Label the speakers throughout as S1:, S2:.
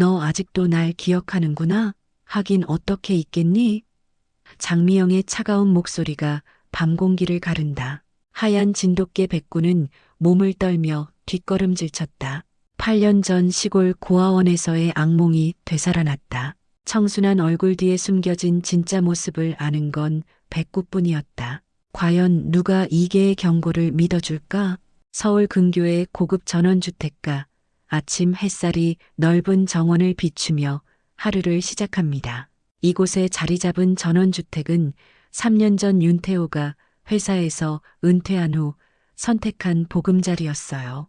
S1: 너 아직도 날 기억하는구나? 하긴 어떻게 있겠니? 장미영의 차가운 목소리가 밤 공기를 가른다. 하얀 진돗개 백구는 몸을 떨며 뒷걸음질 쳤다. 8년 전 시골 고아원에서의 악몽이 되살아났다. 청순한 얼굴 뒤에 숨겨진 진짜 모습을 아는 건 백구뿐이었다. 과연 누가 이계의 경고를 믿어줄까? 서울 근교의 고급 전원주택가. 아침 햇살이 넓은 정원을 비추며 하루를 시작합니다. 이곳에 자리 잡은 전원주택은 3년 전 윤태호가 회사에서 은퇴한 후 선택한 보금자리였어요.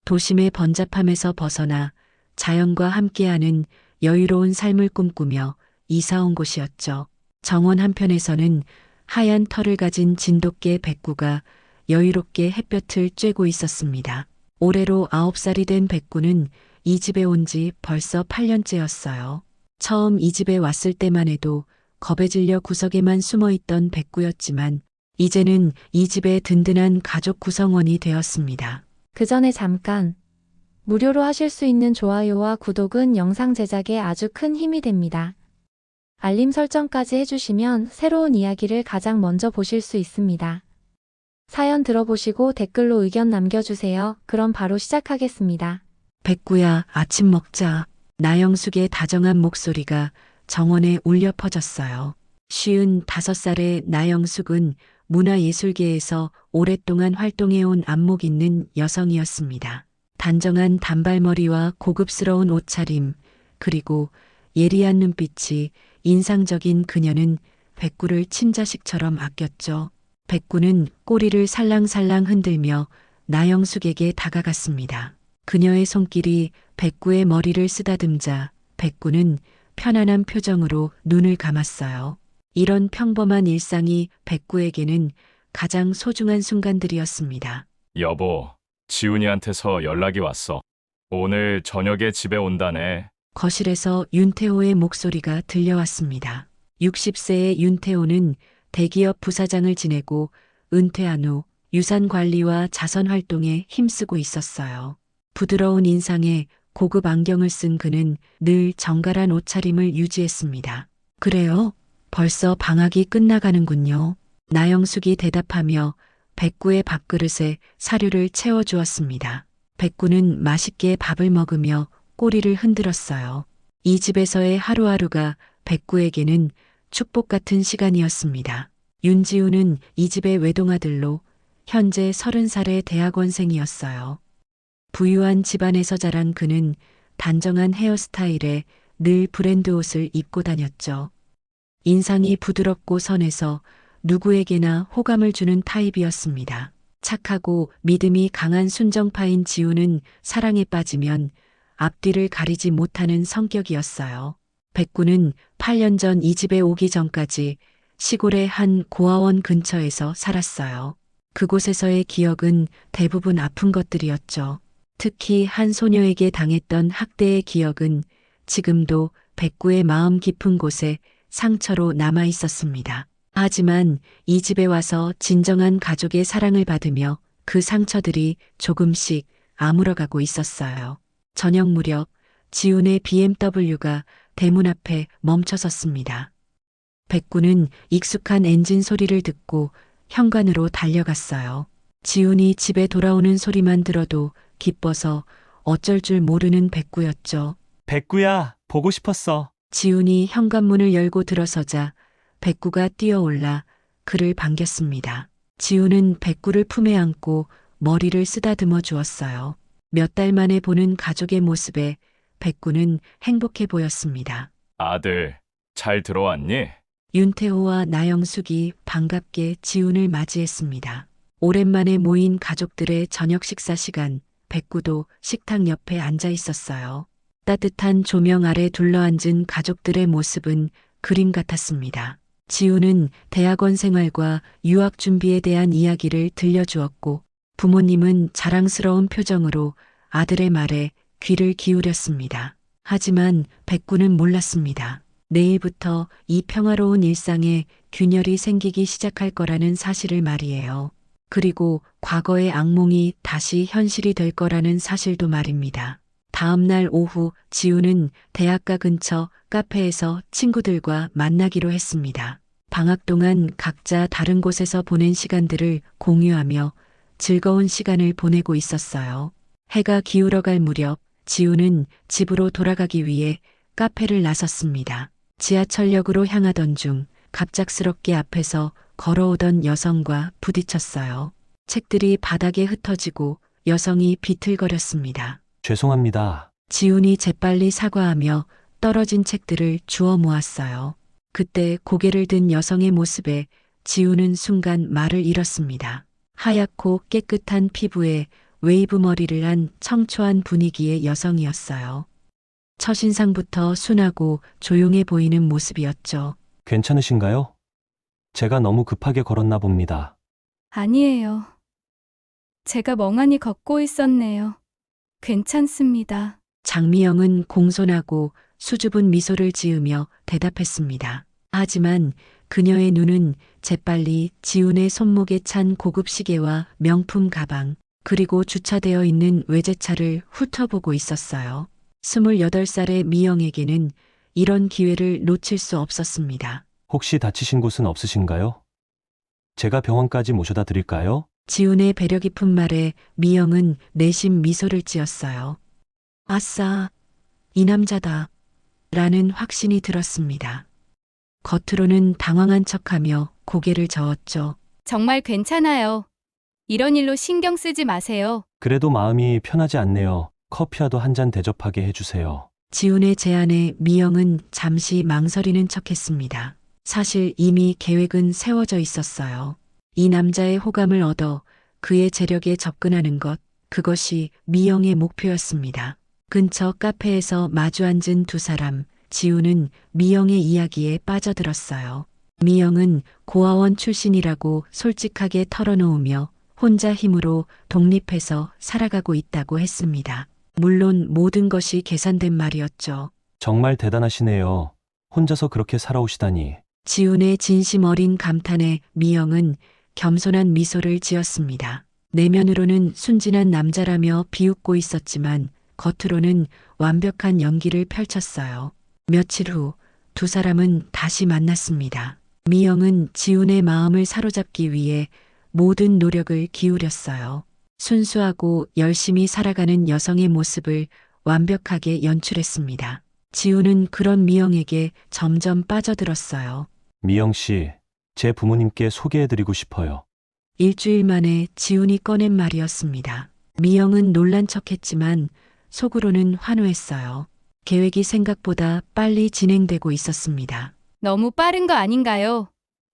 S1: 도심의 번잡함에서 벗어나 자연과 함께하는 여유로운 삶을 꿈꾸며 이사 온 곳이었죠. 정원 한편에서는 하얀 털을 가진 진돗개 백구가 여유롭게 햇볕을 쬐고 있었습니다. 올해로 9살이 된 백구는 이 집에 온 지 벌써 8년째였어요. 처음 이 집에 왔을 때만 해도 겁에 질려 구석에만 숨어 있던 백구였지만 이제는 이 집의 든든한 가족 구성원이 되었습니다.
S2: 그 전에 잠깐, 무료로 하실 수 있는 좋아요와 구독은 영상 제작에 아주 큰 힘이 됩니다. 알림 설정까지 해주시면 새로운 이야기를 가장 먼저 보실 수 있습니다. 사연 들어보시고 댓글로 의견 남겨주세요. 그럼 바로 시작하겠습니다.
S1: 백구야, 아침 먹자. 나영숙의 다정한 목소리가 정원에 울려 퍼졌어요. 55살의 나영숙은 문화예술계에서 오랫동안 활동해온 안목 있는 여성이었습니다. 단정한 단발머리와 고급스러운 옷차림, 그리고 예리한 눈빛이 인상적인 그녀는 백구를 친자식처럼 아꼈죠. 백구는 꼬리를 살랑살랑 흔들며 나영숙에게 다가갔습니다. 그녀의 손길이 백구의 머리를 쓰다듬자 백구는 편안한 표정으로 눈을 감았어요. 이런 평범한 일상이 백구에게는 가장 소중한 순간들이었습니다.
S3: 여보, 지훈이한테서 연락이 왔어. 오늘 저녁에 집에 온다네.
S1: 거실에서 윤태호의 목소리가 들려왔습니다. 60세의 윤태호는 대기업 부사장을 지내고 은퇴한 후 유산 관리와 자선 활동에 힘쓰고 있었어요. 부드러운 인상에 고급 안경을 쓴 그는 늘 정갈한 옷차림을 유지했습니다. 그래요? 벌써 방학이 끝나가는군요. 나영숙이 대답하며 백구의 밥그릇에 사료를 채워주었습니다. 백구는 맛있게 밥을 먹으며 꼬리를 흔들었어요. 이 집에서의 하루하루가 백구에게는 축복 같은 시간이었습니다. 윤지우는 이 집의 외동아들로 현재 30살의 대학원생이었어요. 부유한 집안에서 자란 그는 단정한 헤어스타일에 늘 브랜드 옷을 입고 다녔죠. 인상이 부드럽고 선해서 누구에게나 호감을 주는 타입이었습니다. 착하고 믿음이 강한 순정파인 지우는 사랑에 빠지면 앞뒤를 가리지 못하는 성격이었어요. 백구는 8년 전 이 집에 오기 전까지 시골의 한 고아원 근처에서 살았어요. 그곳에서의 기억은 대부분 아픈 것들이었죠. 특히 한 소녀에게 당했던 학대의 기억은 지금도 백구의 마음 깊은 곳에 상처로 남아 있었습니다. 하지만 이 집에 와서 진정한 가족의 사랑을 받으며 그 상처들이 조금씩 아물어가고 있었어요. 저녁 무렵 지훈의 BMW가 대문 앞에 멈춰섰습니다. 백구는 익숙한 엔진 소리를 듣고 현관으로 달려갔어요. 지훈이 집에 돌아오는 소리만 들어도 기뻐서 어쩔 줄 모르는 백구였죠.
S4: 백구야, 보고 싶었어.
S1: 지훈이 현관문을 열고 들어서자 백구가 뛰어올라 그를 반겼습니다. 지훈은 백구를 품에 안고 머리를 쓰다듬어 주었어요. 몇 달 만에 보는 가족의 모습에 백구는 행복해 보였습니다.
S3: 아들, 잘 들어왔니?
S1: 윤태호와 나영숙이 반갑게 지훈을 맞이했습니다. 오랜만에 모인 가족들의 저녁 식사 시간, 백구도 식탁 옆에 앉아 있었어요. 따뜻한 조명 아래 둘러앉은 가족들의 모습은 그림 같았습니다. 지훈은 대학원 생활과 유학 준비에 대한 이야기를 들려주었고 부모님은 자랑스러운 표정으로 아들의 말에 귀를 기울였습니다. 하지만 백구는 몰랐습니다. 내일부터 이 평화로운 일상에 균열이 생기기 시작할 거라는 사실을 말이에요. 그리고 과거의 악몽이 다시 현실이 될 거라는 사실도 말입니다. 다음 날 오후 지우는 대학가 근처 카페에서 친구들과 만나기로 했습니다. 방학 동안 각자 다른 곳에서 보낸 시간들을 공유하며 즐거운 시간을 보내고 있었어요. 해가 기울어갈 무렵 지우는 집으로 돌아가기 위해 카페를 나섰습니다. 지하철역으로 향하던 중 갑작스럽게 앞에서 걸어오던 여성과 부딪혔어요. 책들이 바닥에 흩어지고 여성이 비틀거렸습니다.
S4: 죄송합니다.
S1: 지훈이 재빨리 사과하며 떨어진 책들을 주워 모았어요. 그때 고개를 든 여성의 모습에 지훈은 순간 말을 잃었습니다. 하얗고 깨끗한 피부에 웨이브 머리를 한 청초한 분위기의 여성이었어요. 첫인상부터 순하고 조용해 보이는 모습이었죠.
S4: 괜찮으신가요? 제가 너무 급하게 걸었나 봅니다.
S5: 아니에요. 제가 멍하니 걷고 있었네요. 괜찮습니다.
S1: 장미영은 공손하고 수줍은 미소를 지으며 대답했습니다. 하지만 그녀의 눈은 재빨리 지훈의 손목에 찬 고급 시계와 명품 가방, 그리고 주차되어 있는 외제차를 훑어보고 있었어요. 28살의 미영에게는 이런 기회를 놓칠 수 없었습니다.
S4: 혹시 다치신 곳은 없으신가요? 제가 병원까지 모셔다 드릴까요?
S1: 지훈의 배려 깊은 말에 미영은 내심 미소를 지었어요. 아싸, 이 남자다. 라는 확신이 들었습니다. 겉으로는 당황한 척하며 고개를 저었죠.
S5: 정말 괜찮아요. 이런 일로 신경 쓰지 마세요.
S4: 그래도 마음이 편하지 않네요. 커피라도 한 잔 대접하게 해주세요.
S1: 지훈의 제안에 미영은 잠시 망설이는 척했습니다. 사실 이미 계획은 세워져 있었어요. 이 남자의 호감을 얻어 그의 재력에 접근하는 것, 그것이 미영의 목표였습니다. 근처 카페에서 마주 앉은 두 사람, 지훈은 미영의 이야기에 빠져들었어요. 미영은 고아원 출신이라고 솔직하게 털어놓으며 혼자 힘으로 독립해서 살아가고 있다고 했습니다. 물론 모든 것이 계산된 말이었죠.
S4: 정말 대단하시네요. 혼자서 그렇게 살아오시다니.
S1: 지훈의 진심 어린 감탄에 미영은 겸손한 미소를 지었습니다. 내면으로는 순진한 남자라며 비웃고 있었지만 겉으로는 완벽한 연기를 펼쳤어요. 며칠 후 두 사람은 다시 만났습니다. 미영은 지훈의 마음을 사로잡기 위해 모든 노력을 기울였어요. 순수하고 열심히 살아가는 여성의 모습을 완벽하게 연출했습니다. 지훈은 그런 미영에게 점점 빠져들었어요.
S4: 미영 씨, 제 부모님께 소개해드리고 싶어요.
S1: 일주일 만에 지훈이 꺼낸 말이었습니다. 미영은 놀란 척했지만 속으로는 환호했어요. 계획이 생각보다 빨리 진행되고 있었습니다.
S5: 너무 빠른 거 아닌가요?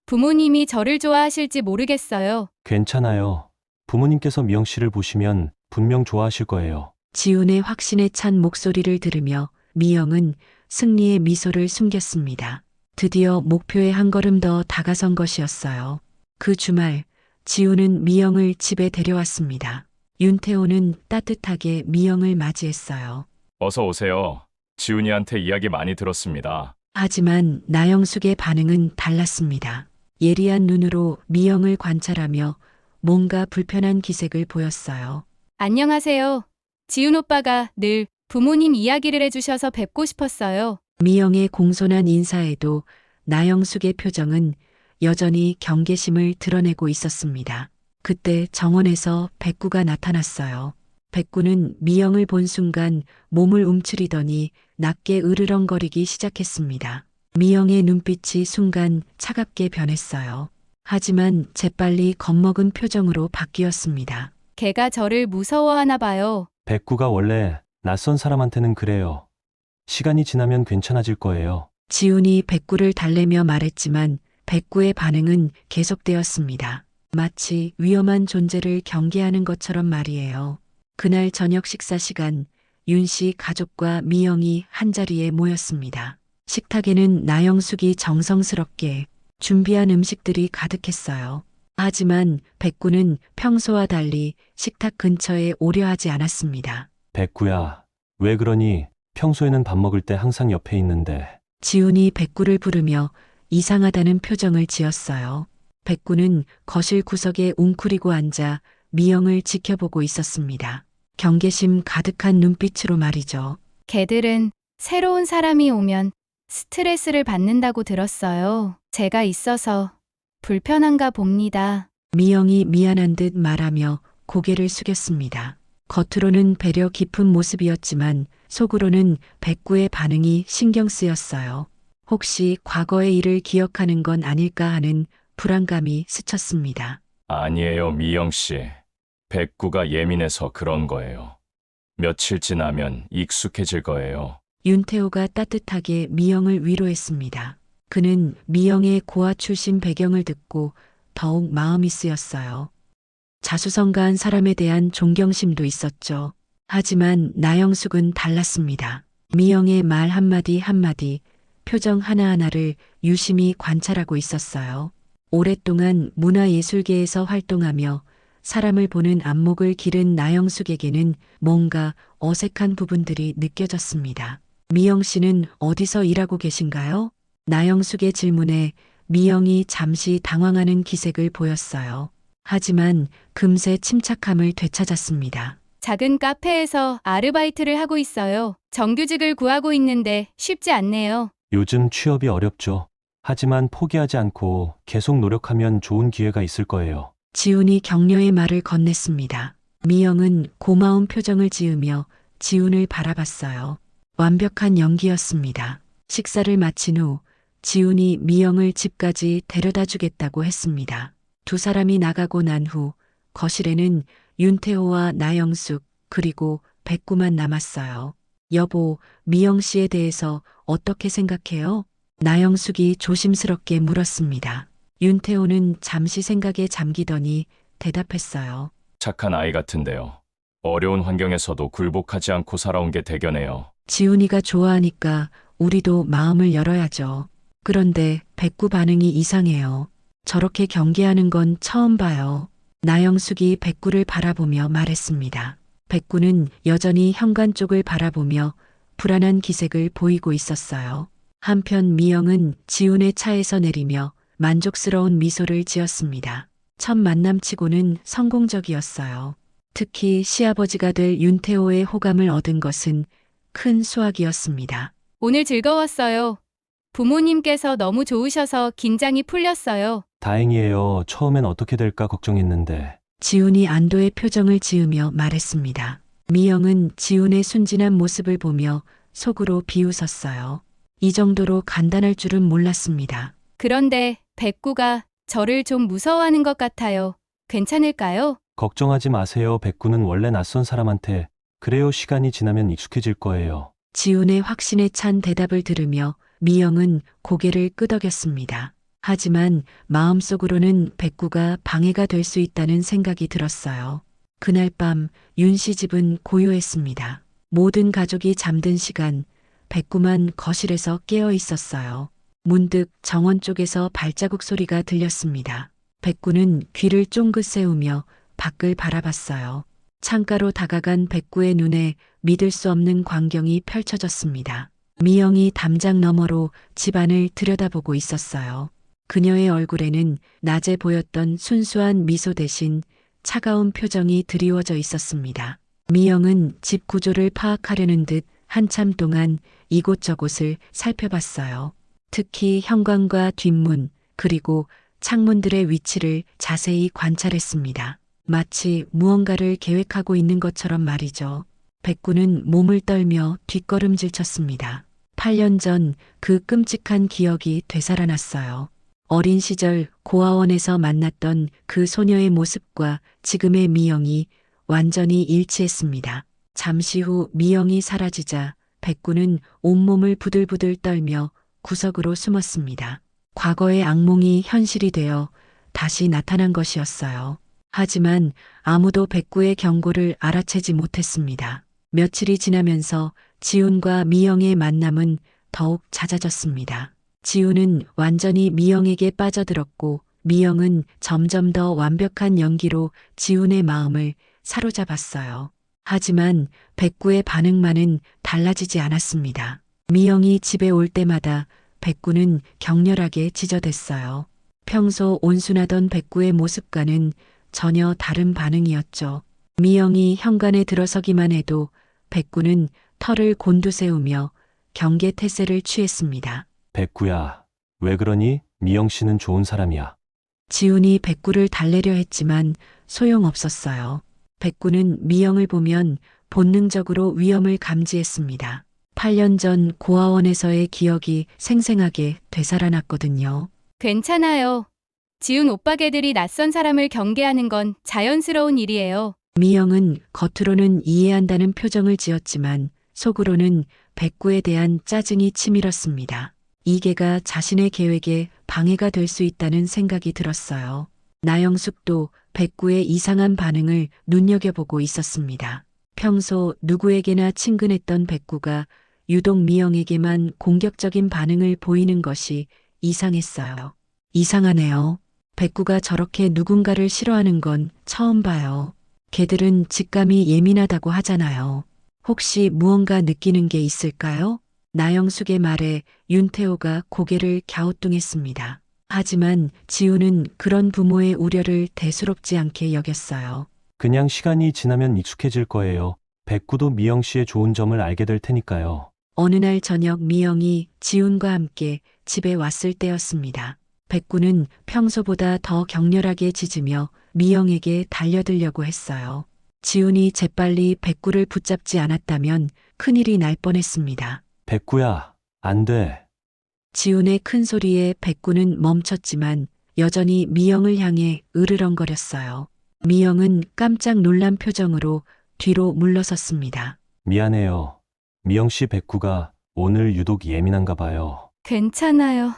S5: 부모님이 저를 좋아하실지 모르겠어요.
S4: 괜찮아요. 부모님께서 미영 씨를 보시면 분명 좋아하실 거예요.
S1: 지훈의 확신에 찬 목소리를 들으며 미영은 승리의 미소를 숨겼습니다. 드디어 목표에 한 걸음 더 다가선 것이었어요. 그 주말 지훈은 미영을 집에 데려왔습니다. 윤태호는 따뜻하게 미영을 맞이했어요.
S3: 어서 오세요. 지훈이한테 이야기 많이 들었습니다.
S1: 하지만 나영숙의 반응은 달랐습니다. 예리한 눈으로 미영을 관찰하며 뭔가 불편한 기색을 보였어요.
S5: 안녕하세요. 지훈 오빠가 늘 부모님 이야기를 해주셔서 뵙고 싶었어요.
S1: 미영의 공손한 인사에도 나영숙의 표정은 여전히 경계심을 드러내고 있었습니다. 그때 정원에서 백구가 나타났어요. 백구는 미영을 본 순간 몸을 움츠리더니 낮게 으르렁거리기 시작했습니다. 미영의 눈빛이 순간 차갑게 변했어요. 하지만 재빨리 겁먹은 표정으로 바뀌었습니다.
S5: 걔가 저를 무서워하나 봐요.
S4: 백구가 원래 낯선 사람한테는 그래요. 시간이 지나면 괜찮아질 거예요.
S1: 지훈이 백구를 달래며 말했지만 백구의 반응은 계속되었습니다. 마치 위험한 존재를 경계하는 것처럼 말이에요. 그날 저녁 식사 시간 윤 씨 가족과 미영이 한자리에 모였습니다. 식탁에는 나영숙이 정성스럽게 준비한 음식들이 가득했어요. 하지만 백구는 평소와 달리 식탁 근처에 오려 하지 않았습니다.
S4: 백구야, 왜 그러니? 평소에는 밥 먹을 때 항상 옆에 있는데.
S1: 지훈이 백구를 부르며 이상하다는 표정을 지었어요. 백구는 거실 구석에 웅크리고 앉아 미영을 지켜보고 있었습니다. 경계심 가득한 눈빛으로 말이죠.
S5: 걔들은 새로운 사람이 오면 스트레스를 받는다고 들었어요. 제가 있어서 불편한가 봅니다.
S1: 미영이 미안한 듯 말하며 고개를 숙였습니다. 겉으로는 배려 깊은 모습이었지만 속으로는 백구의 반응이 신경 쓰였어요. 혹시 과거의 일을 기억하는 건 아닐까 하는 불안감이 스쳤습니다.
S3: 아니에요, 미영 씨. 백구가 예민해서 그런 거예요. 며칠 지나면 익숙해질 거예요.
S1: 윤태호가 따뜻하게 미영을 위로했습니다. 그는 미영의 고아 출신 배경을 듣고 더욱 마음이 쓰였어요. 자수성가한 사람에 대한 존경심도 있었죠. 하지만 나영숙은 달랐습니다. 미영의 말 한마디 한마디, 표정 하나하나를 유심히 관찰하고 있었어요. 오랫동안 문화예술계에서 활동하며 사람을 보는 안목을 기른 나영숙에게는 뭔가 어색한 부분들이 느껴졌습니다. 미영 씨는 어디서 일하고 계신가요? 나영숙의 질문에 미영이 잠시 당황하는 기색을 보였어요. 하지만 금세 침착함을 되찾았습니다.
S5: 작은 카페에서 아르바이트를 하고 있어요. 정규직을 구하고 있는데 쉽지 않네요.
S4: 요즘 취업이 어렵죠. 하지만 포기하지 않고 계속 노력하면 좋은 기회가 있을 거예요.
S1: 지훈이 격려의 말을 건넸습니다. 미영은 고마운 표정을 지으며 지훈을 바라봤어요. 완벽한 연기였습니다. 식사를 마친 후 지훈이 미영을 집까지 데려다 주겠다고 했습니다. 두 사람이 나가고 난 후 거실에는 윤태호와 나영숙 그리고 백구만 남았어요. 여보, 미영 씨에 대해서 어떻게 생각해요? 나영숙이 조심스럽게 물었습니다. 윤태호는 잠시 생각에 잠기더니 대답했어요.
S3: 착한 아이 같은데요. 어려운 환경에서도 굴복하지 않고 살아온 게 대견해요.
S1: 지훈이가 좋아하니까 우리도 마음을 열어야죠. 그런데 백구 반응이 이상해요. 저렇게 경계하는 건 처음 봐요. 나영숙이 백구를 바라보며 말했습니다. 백구는 여전히 현관 쪽을 바라보며 불안한 기색을 보이고 있었어요. 한편 미영은 지훈의 차에서 내리며 만족스러운 미소를 지었습니다. 첫 만남치고는 성공적이었어요. 특히 시아버지가 될 윤태호의 호감을 얻은 것은 큰 수확이었습니다.
S5: 오늘 즐거웠어요. 부모님께서 너무 좋으셔서 긴장이 풀렸어요.
S4: 다행이에요. 처음엔 어떻게 될까 걱정했는데.
S1: 지훈이 안도의 표정을 지으며 말했습니다. 미영은 지훈의 순진한 모습을 보며 속으로 비웃었어요. 이 정도로 간단할 줄은 몰랐습니다.
S5: 그런데 백구가 저를 좀 무서워하는 것 같아요. 괜찮을까요?
S4: 걱정하지 마세요. 백구는 원래 낯선 사람한테 그래요. 시간이 지나면 익숙해질 거예요.
S1: 지훈의 확신에 찬 대답을 들으며 미영은 고개를 끄덕였습니다. 하지만 마음속으로는 백구가 방해가 될 수 있다는 생각이 들었어요. 그날 밤 윤 씨 집은 고요했습니다. 모든 가족이 잠든 시간, 백구만 거실에서 깨어 있었어요. 문득 정원 쪽에서 발자국 소리가 들렸습니다. 백구는 귀를 쫑긋 세우며 밖을 바라봤어요. 창가로 다가간 백구의 눈에 믿을 수 없는 광경이 펼쳐졌습니다. 미영이 담장 너머로 집안을 들여다보고 있었어요. 그녀의 얼굴에는 낮에 보였던 순수한 미소 대신 차가운 표정이 드리워져 있었습니다. 미영은 집 구조를 파악하려는 듯 한참 동안 이곳저곳을 살펴봤어요. 특히 현관과 뒷문, 그리고 창문들의 위치를 자세히 관찰했습니다. 마치 무언가를 계획하고 있는 것처럼 말이죠. 백구는 몸을 떨며 뒷걸음질 쳤습니다. 8년 전 그 끔찍한 기억이 되살아났어요. 어린 시절 고아원에서 만났던 그 소녀의 모습과 지금의 미영이 완전히 일치했습니다. 잠시 후 미영이 사라지자 백구는 온몸을 부들부들 떨며 구석으로 숨었습니다. 과거의 악몽이 현실이 되어 다시 나타난 것이었어요. 하지만 아무도 백구의 경고를 알아채지 못했습니다. 며칠이 지나면서 지훈과 미영의 만남은 더욱 잦아졌습니다. 지훈은 완전히 미영에게 빠져들었고 미영은 점점 더 완벽한 연기로 지훈의 마음을 사로잡았어요. 하지만 백구의 반응만은 달라지지 않았습니다. 미영이 집에 올 때마다 백구는 격렬하게 지저댔어요. 평소 온순하던 백구의 모습과는 전혀 다른 반응이었죠. 미영이 현관에 들어서기만 해도 백구는 털을 곤두세우며 경계태세를 취했습니다.
S4: 백구야, 왜 그러니? 미영 씨는 좋은 사람이야.
S1: 지훈이 백구를 달래려 했지만 소용없었어요. 백구는 미영을 보면 본능적으로 위험을 감지했습니다. 8년 전 고아원에서의 기억이 생생하게 되살아났거든요.
S5: 괜찮아요. 지훈 오빠 개들이 낯선 사람을 경계하는 건 자연스러운 일이에요.
S1: 미영은 겉으로는 이해한다는 표정을 지었지만 속으로는 백구에 대한 짜증이 치밀었습니다. 이계가 자신의 계획에 방해가 될 수 있다는 생각이 들었어요. 나영숙도 백구의 이상한 반응을 눈여겨보고 있었습니다. 평소 누구에게나 친근했던 백구가 유독 미영에게만 공격적인 반응을 보이는 것이 이상했어요. 이상하네요. 백구가 저렇게 누군가를 싫어하는 건 처음 봐요. 개들은 직감이 예민하다고 하잖아요. 혹시 무언가 느끼는 게 있을까요? 나영숙의 말에 윤태호가 고개를 갸우뚱했습니다. 하지만 지우는 그런 부모의 우려를 대수롭지 않게 여겼어요.
S4: 그냥 시간이 지나면 익숙해질 거예요. 백구도 미영 씨의 좋은 점을 알게 될 테니까요.
S1: 어느 날 저녁 미영이 지훈과 함께 집에 왔을 때였습니다. 백구는 평소보다 더 격렬하게 짖으며 미영에게 달려들려고 했어요. 지훈이 재빨리 백구를 붙잡지 않았다면 큰일이 날 뻔했습니다.
S4: 백구야, 안 돼.
S1: 지훈의 큰 소리에 백구는 멈췄지만 여전히 미영을 향해 으르렁거렸어요. 미영은 깜짝 놀란 표정으로 뒤로 물러섰습니다.
S4: 미안해요. 미영 씨 백구가 오늘 유독 예민한가 봐요.
S5: 괜찮아요.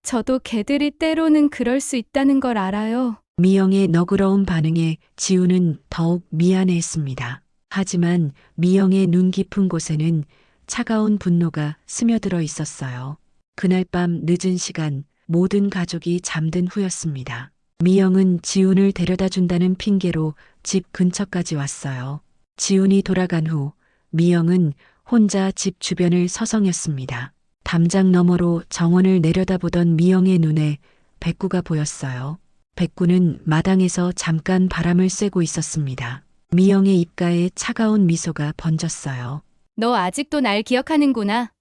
S5: 저도 개들이 때로는 그럴 수 있다는 걸 알아요.
S1: 미영의 너그러운 반응에 지훈은 더욱 미안해했습니다. 하지만 미영의 눈 깊은 곳에는 차가운 분노가 스며들어 있었어요. 그날 밤 늦은 시간 모든 가족이 잠든 후였습니다. 미영은 지훈을 데려다 준다는 핑계로 집 근처까지 왔어요. 지훈이 돌아간 후 미영은 혼자 집 주변을 서성였습니다. 담장 너머로 정원을 내려다보던 미영의 눈에 백구가 보였어요. 백구는 마당에서 잠깐 바람을 쐬고 있었습니다. 미영의 입가에 차가운 미소가 번졌어요.
S5: 너 아직도 날 기억하는구나.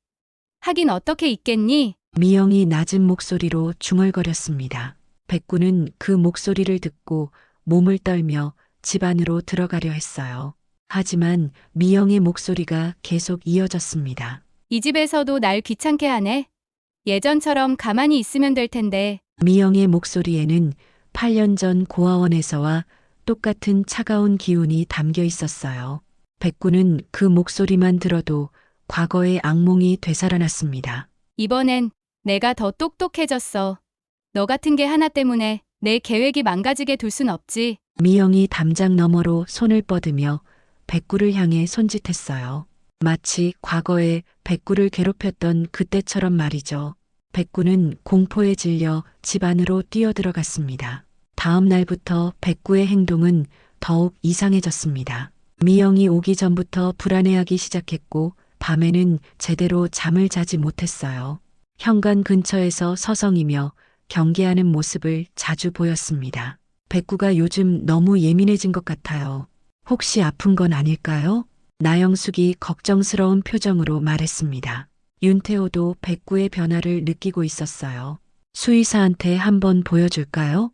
S5: 하긴 어떻게 있겠니?
S1: 미영이 낮은 목소리로 중얼거렸습니다. 백구는 그 목소리를 듣고 몸을 떨며 집 안으로 들어가려 했어요. 하지만 미영의 목소리가 계속 이어졌습니다.
S5: 이 집에서도 날 귀찮게 하네. 예전처럼 가만히 있으면 될 텐데.
S1: 미영의 목소리에는 8년 전 고아원에서와 똑같은 차가운 기운이 담겨 있었어요. 백구는 그 목소리만 들어도 과거의 악몽이 되살아났습니다.
S5: 이번엔 내가 더 똑똑해졌어. 너 같은 게 하나 때문에 내 계획이 망가지게 둘 순 없지.
S1: 미영이 담장 너머로 손을 뻗으며 백구를 향해 손짓했어요. 마치 과거에 백구를 괴롭혔던 그때처럼 말이죠. 백구는 공포에 질려 집 안으로 뛰어들어갔습니다. 다음 날부터 백구의 행동은 더욱 이상해졌습니다. 미영이 오기 전부터 불안해하기 시작했고 밤에는 제대로 잠을 자지 못했어요. 현관 근처에서 서성이며 경계하는 모습을 자주 보였습니다. 백구가 요즘 너무 예민해진 것 같아요. 혹시 아픈 건 아닐까요? 나영숙이 걱정스러운 표정으로 말했습니다. 윤태호도 백구의 변화를 느끼고 있었어요. 수의사한테 한번 보여줄까요?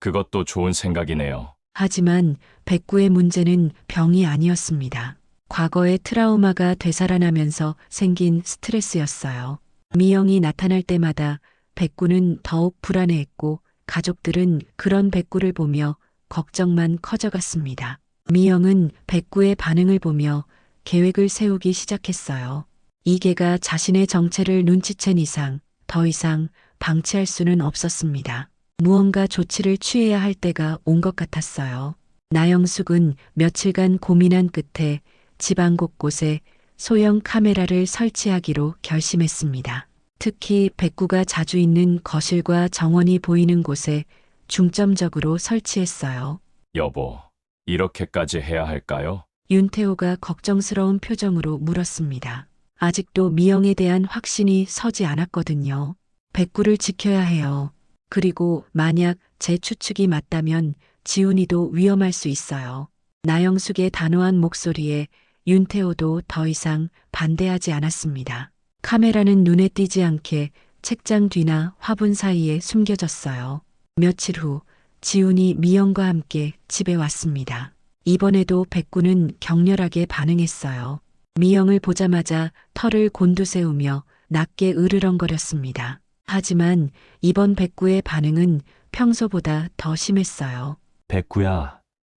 S3: 그것도 좋은 생각이네요.
S1: 하지만 백구의 문제는 병이 아니었습니다. 과거의 트라우마가 되살아나면서 생긴 스트레스였어요. 미영이 나타날 때마다 백구는 더욱 불안해했고 가족들은 그런 백구를 보며 걱정만 커져갔습니다. 미영은 백구의 반응을 보며 계획을 세우기 시작했어요. 이계가 자신의 정체를 눈치챈 이상 더 이상 방치할 수는 없었습니다. 무언가 조치를 취해야 할 때가 온 것 같았어요. 나영숙은 며칠간 고민한 끝에 집안 곳곳에 소형 카메라를 설치하기로 결심했습니다. 특히 백구가 자주 있는 거실과 정원이 보이는 곳에 중점적으로 설치했어요.
S3: 여보, 이렇게까지 해야 할까요?
S1: 윤태호가 걱정스러운 표정으로 물었습니다. 아직도 미영에 대한 확신이 서지 않았거든요. 백구를 지켜야 해요. 그리고 만약 제 추측이 맞다면 지훈이도 위험할 수 있어요. 나영숙의 단호한 목소리에 윤태호도 더 이상 반대하지 않았습니다. 카메라는 눈에 띄지 않게 책장 뒤나 화분 사이에 숨겨졌어요. 며칠 후 지훈이 미영과 함께 집에 왔습니다. 이번에도 백구는 격렬하게 반응했어요. 미영을 보자마자 털을 곤두세우며 낮게 으르렁거렸습니다. 하지만 이번 백구의 반응은 평소보다 더 심했어요.
S4: 백구야,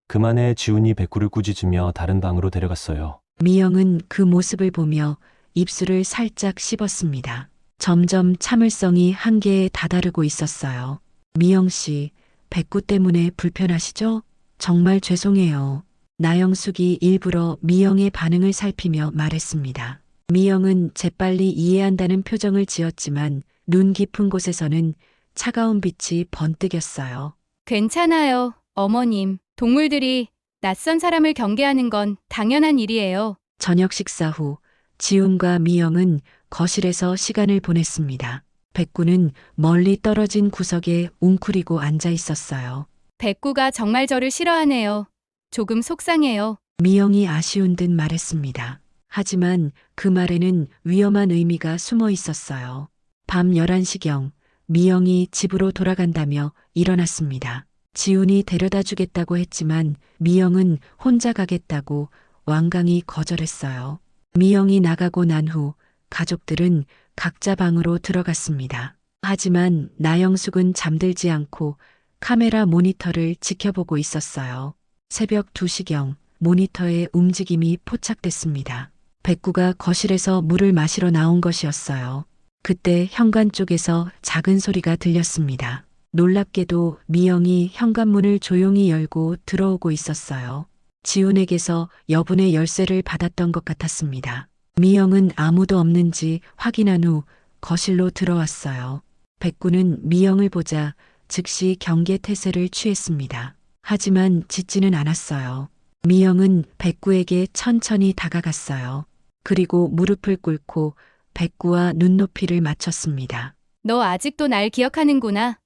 S4: 그만해. 지훈이 백구를 꾸짖으며 다른 방으로 데려갔어요.
S1: 미영은 그 모습을 보며 입술을 살짝 씹었습니다. 점점 참을성이 한계에 다다르고 있었어요. 미영 씨, 백구 때문에 불편하시죠? 정말 죄송해요. 나영숙이 일부러 미영의 반응을 살피며 말했습니다. 미영은 재빨리 이해한다는 표정을 지었지만 눈 깊은 곳에서는 차가운 빛이 번뜩였어요.
S5: 괜찮아요, 어머님. 동물들이 낯선 사람을 경계하는 건 당연한 일이에요.
S1: 저녁 식사 후 지훈과 미영은 거실에서 시간을 보냈습니다. 백구는 멀리 떨어진 구석에 웅크리고 앉아 있었어요.
S5: 백구가 정말 저를 싫어하네요. 조금 속상해요.
S1: 미영이 아쉬운 듯 말했습니다. 하지만 그 말에는 위험한 의미가 숨어 있었어요. 밤 11시경 미영이 집으로 돌아간다며 일어났습니다. 지훈이 데려다 주겠다고 했지만 미영은 혼자 가겠다고 완강히 거절했어요. 미영이 나가고 난 후 가족들은 각자 방으로 들어갔습니다. 하지만 나영숙은 잠들지 않고 카메라 모니터를 지켜보고 있었어요. 새벽 2시경 모니터에 움직임이 포착됐습니다. 백구가 거실에서 물을 마시러 나온 것이었어요. 그때 현관 쪽에서 작은 소리가 들렸습니다. 놀랍게도 미영이 현관문을 조용히 열고 들어오고 있었어요. 지훈에게서 여분의 열쇠를 받았던 것 같았습니다. 미영은 아무도 없는지 확인한 후 거실로 들어왔어요. 백구는 미영을 보자 즉시 경계 태세를 취했습니다. 하지만 짖지는 않았어요. 미영은 백구에게 천천히 다가갔어요. 그리고 무릎을 꿇고 백구와 눈높이를 맞췄습니다.
S5: 너 아직도 날 기억하는구나.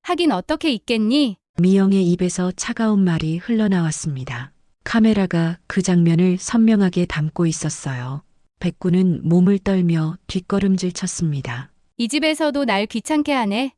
S5: 하긴 어떻게 있겠니?
S1: 미영의 입에서 차가운 말이 흘러나왔습니다. 카메라가 그 장면을 선명하게 담고 있었어요. 백구는 몸을 떨며 뒷걸음질 쳤습니다.
S5: 이 집에서도 날 귀찮게 하네.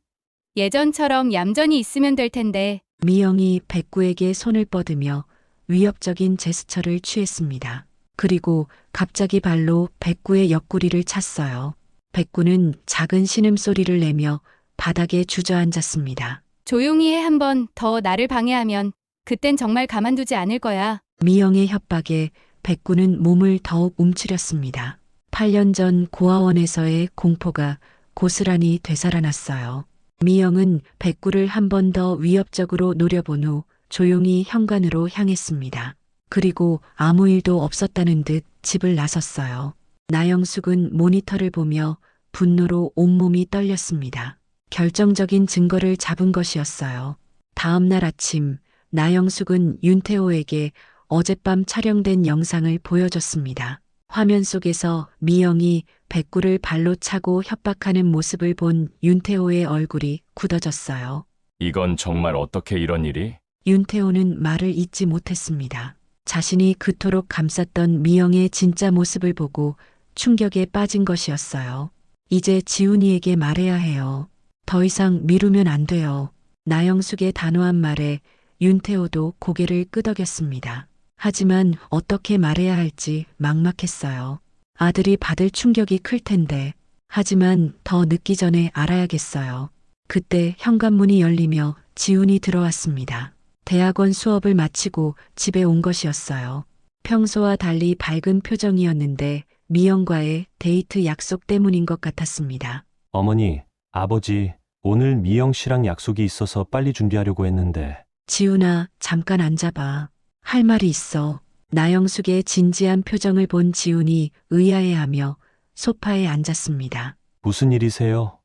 S5: 예전처럼 얌전히 있으면 될 텐데.
S1: 미영이 백구에게 손을 뻗으며 위협적인 제스처를 취했습니다. 그리고 갑자기 발로 백구의 옆구리를 찼어요. 백구는 작은 신음소리를 내며 바닥에 주저앉았습니다.
S5: 조용히 해. 한 번 더 나를 방해하면 그땐 정말 가만두지 않을 거야.
S1: 미영의 협박에 백구는 몸을 더욱 움츠렸습니다. 8년 전 고아원에서의 공포가 고스란히 되살아났어요. 미영은 백구를 한 번 더 위협적으로 노려본 후 조용히 현관으로 향했습니다. 그리고 아무 일도 없었다는 듯 집을 나섰어요. 나영숙은 모니터를 보며 분노로 온몸이 떨렸습니다. 결정적인 증거를 잡은 것이었어요. 다음 날 아침 나영숙은 윤태호에게 어젯밤 촬영된 영상을 보여줬습니다. 화면 속에서 미영이 백구를 발로 차고 협박하는 모습을 본 윤태호의 얼굴이 굳어졌어요.
S3: 이건 정말 어떻게 이런 일이?
S1: 윤태호는 말을 잇지 못했습니다. 자신이 그토록 감쌌던 미영의 진짜 모습을 보고 충격에 빠진 것이었어요. 이제 지훈이에게 말해야 해요. 더 이상 미루면 안 돼요. 나영숙의 단호한 말에 윤태호도 고개를 끄덕였습니다. 하지만 어떻게 말해야 할지 막막했어요. 아들이 받을 충격이 클 텐데. 하지만 더 늦기 전에 알아야겠어요. 그때 현관문이 열리며 지훈이 들어왔습니다. 대학원 수업을 마치고 집에 온 것이었어요. 평소와 달리 밝은 표정이었는데 미영과의 데이트 약속 때문인 것 같았습니다.
S4: 어머니, 아버지, 오늘 미영 씨랑 약속이 있어서 빨리 준비하려고 했는데.
S1: 지훈아, 잠깐 앉아봐. 할 말이 있어. 나영숙의 진지한 표정을 본 지훈이 의아해하며 소파에 앉았습니다.
S4: 무슨 일이세요?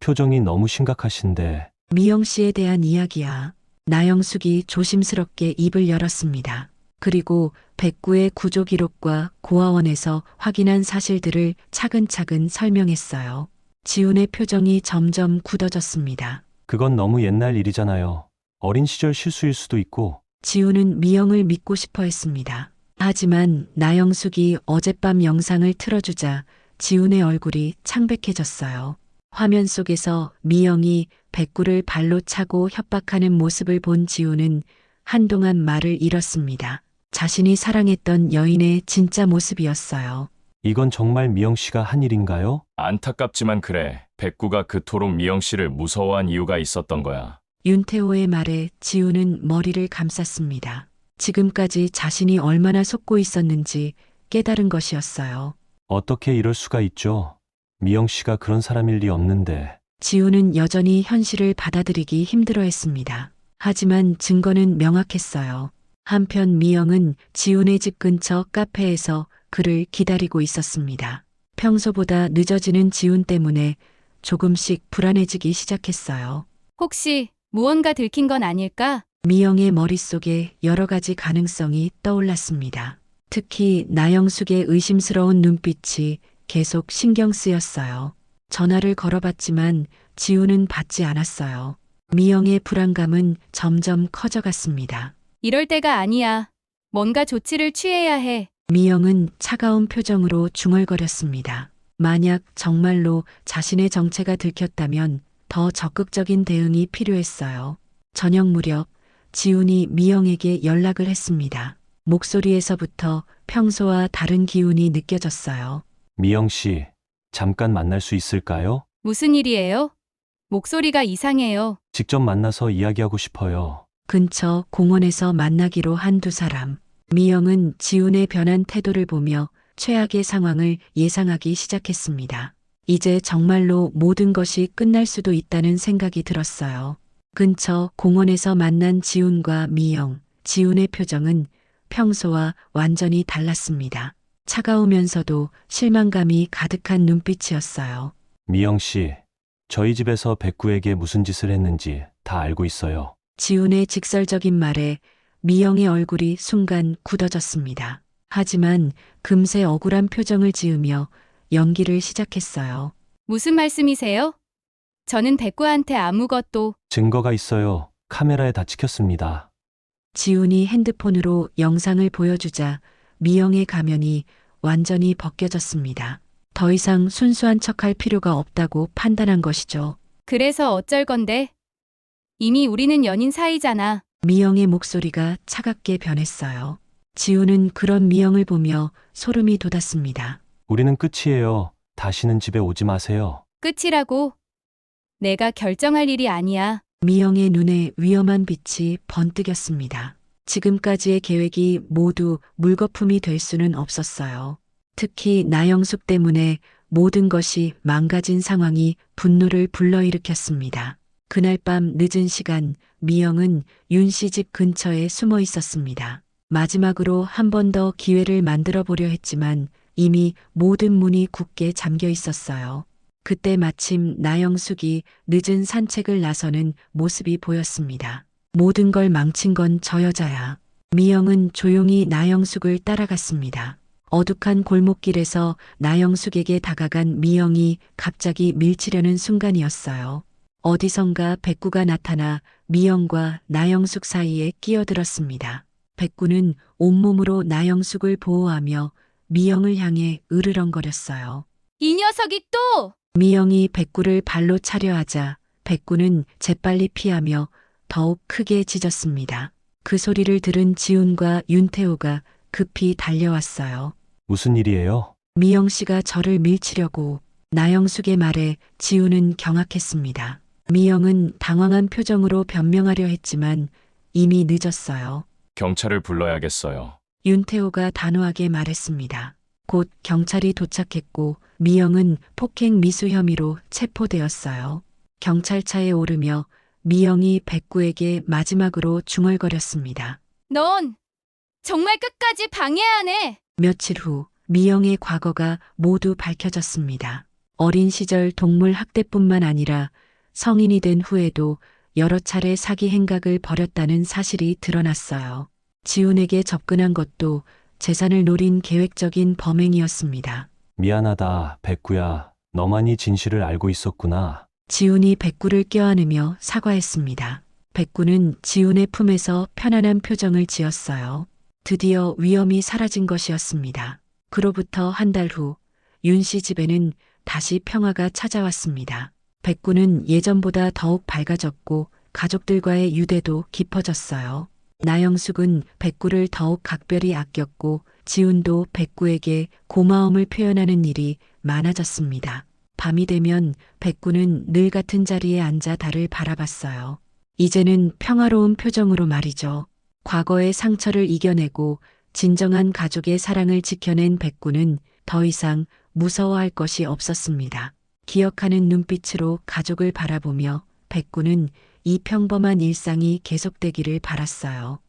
S4: 표정이 너무 심각하신데.
S1: 미영 씨에 대한 이야기야. 나영숙이 조심스럽게 입을 열었습니다. 그리고 백구의 구조 기록과 고아원에서 확인한 사실들을 차근차근 설명했어요. 지훈의 표정이 점점 굳어졌습니다.
S4: 그건 너무 옛날 일이잖아요. 어린 시절 실수일 수도 있고.
S1: 지우는 미영을 믿고 싶어 했습니다. 하지만 나영숙이 어젯밤 영상을 틀어주자 지훈의 얼굴이 창백해졌어요. 화면 속에서 미영이 백구를 발로 차고 협박하는 모습을 본 지훈은 한동안 말을 잃었습니다. 자신이 사랑했던 여인의 진짜 모습이었어요.
S4: 이건 정말 미영 씨가 한 일인가요?
S3: 안타깝지만 그래. 백구가 그토록 미영 씨를 무서워한 이유가 있었던 거야.
S1: 윤태호의 말에 지우는 머리를 감쌌습니다. 지금까지 자신이 얼마나 속고 있었는지 깨달은 것이었어요.
S4: 어떻게 이럴 수가 있죠? 미영 씨가 그런 사람일 리 없는데.
S1: 지우는 여전히 현실을 받아들이기 힘들어했습니다. 하지만 증거는 명확했어요. 한편 미영은 지훈의 집 근처 카페에서 그를 기다리고 있었습니다. 평소보다 늦어지는 지훈 때문에 조금씩 불안해지기 시작했어요.
S5: 혹시 무언가 들킨 건 아닐까?
S1: 미영의 머릿속에 여러 가지 가능성이 떠올랐습니다. 특히 나영숙의 의심스러운 눈빛이 계속 신경 쓰였어요. 전화를 걸어봤지만 지훈은 받지 않았어요. 미영의 불안감은 점점 커져갔습니다.
S5: 이럴 때가 아니야. 뭔가 조치를 취해야 해.
S1: 미영은 차가운 표정으로 중얼거렸습니다. 만약 정말로 자신의 정체가 들켰다면 더 적극적인 대응이 필요했어요. 저녁 무렵 지훈이 미영에게 연락을 했습니다. 목소리에서부터 평소와 다른 기운이 느껴졌어요.
S4: 미영 씨, 잠깐 만날 수 있을까요?
S5: 무슨 일이에요? 목소리가 이상해요.
S4: 직접 만나서 이야기하고 싶어요.
S1: 근처 공원에서 만나기로 한 두 사람. 미영은 지훈의 변한 태도를 보며 최악의 상황을 예상하기 시작했습니다. 이제 정말로 모든 것이 끝날 수도 있다는 생각이 들었어요. 근처 공원에서 만난 지훈과 미영, 지훈의 표정은 평소와 완전히 달랐습니다. 차가우면서도 실망감이 가득한 눈빛이었어요.
S4: 미영 씨, 저희 집에서 백구에게 무슨 짓을 했는지 다 알고 있어요.
S1: 지훈의 직설적인 말에 미영의 얼굴이 순간 굳어졌습니다. 하지만 금세 억울한 표정을 지으며 연기를 시작했어요.
S5: 무슨 말씀이세요? 저는 백구한테 아무것도.
S4: 증거가 있어요. 카메라에 다 찍혔습니다.
S1: 지훈이 핸드폰으로 영상을 보여주자 미영의 가면이 완전히 벗겨졌습니다. 더 이상 순수한 척할 필요가 없다고 판단한 것이죠.
S5: 그래서 어쩔 건데? 이미 우리는 연인 사이잖아.
S1: 미영의 목소리가 차갑게 변했어요. 지훈은 그런 미영을 보며 소름이 돋았습니다.
S4: 우리는 끝이에요. 다시는 집에 오지 마세요.
S5: 끝이라고? 내가 결정할 일이 아니야.
S1: 미영의 눈에 위험한 빛이 번뜩였습니다. 지금까지의 계획이 모두 물거품이 될 수는 없었어요. 특히 나영숙 때문에 모든 것이 망가진 상황이 분노를 불러일으켰습니다. 그날 밤 늦은 시간 미영은 윤 씨 집 근처에 숨어 있었습니다. 마지막으로 한 번 더 기회를 만들어 보려 했지만 이미 모든 문이 굳게 잠겨 있었어요. 그때 마침 나영숙이 늦은 산책을 나서는 모습이 보였습니다. 모든 걸 망친 건 저 여자야. 미영은 조용히 나영숙을 따라갔습니다. 어둑한 골목길에서 나영숙에게 다가간 미영이 갑자기 밀치려는 순간이었어요. 어디선가 백구가 나타나 미영과 나영숙 사이에 끼어들었습니다. 백구는 온몸으로 나영숙을 보호하며 미영을 향해 으르렁거렸어요.
S5: 이 녀석이 또!
S1: 미영이 백구를 발로 차려 하자 백구는 재빨리 피하며 더욱 크게 짖었습니다. 그 소리를 들은 지훈과 윤태호가 급히 달려왔어요.
S4: 무슨 일이에요?
S1: 미영 씨가 저를 밀치려고. 나영숙의 말에 지훈은 경악했습니다. 미영은 당황한 표정으로 변명하려 했지만 이미 늦었어요.
S3: 경찰을 불러야겠어요.
S1: 윤태호가 단호하게 말했습니다. 곧 경찰이 도착했고 미영은 폭행 미수 혐의로 체포되었어요. 경찰차에 오르며 미영이 백구에게 마지막으로 중얼거렸습니다.
S5: 넌 정말 끝까지 방해하네.
S1: 며칠 후 미영의 과거가 모두 밝혀졌습니다. 어린 시절 동물 학대뿐만 아니라 성인이 된 후에도 여러 차례 사기 행각을 벌였다는 사실이 드러났어요. 지훈에게 접근한 것도 재산을 노린 계획적인 범행이었습니다.
S4: 미안하다, 백구야. 너만이 진실을 알고 있었구나.
S1: 지훈이 백구를 껴안으며 사과했습니다. 백구는 지훈의 품에서 편안한 표정을 지었어요. 드디어 위험이 사라진 것이었습니다. 그로부터 한 달 후, 윤 씨 집에는 다시 평화가 찾아왔습니다. 백구는 예전보다 더욱 밝아졌고 가족들과의 유대도 깊어졌어요. 나영숙은 백구를 더욱 각별히 아꼈고 지훈도 백구에게 고마움을 표현하는 일이 많아졌습니다. 밤이 되면 백구는 늘 같은 자리에 앉아 달을 바라봤어요. 이제는 평화로운 표정으로 말이죠. 과거의 상처를 이겨내고 진정한 가족의 사랑을 지켜낸 백구는 더 이상 무서워할 것이 없었습니다. 기억하는 눈빛으로 가족을 바라보며 백구는 이 평범한 일상이 계속되기를 바랐어요.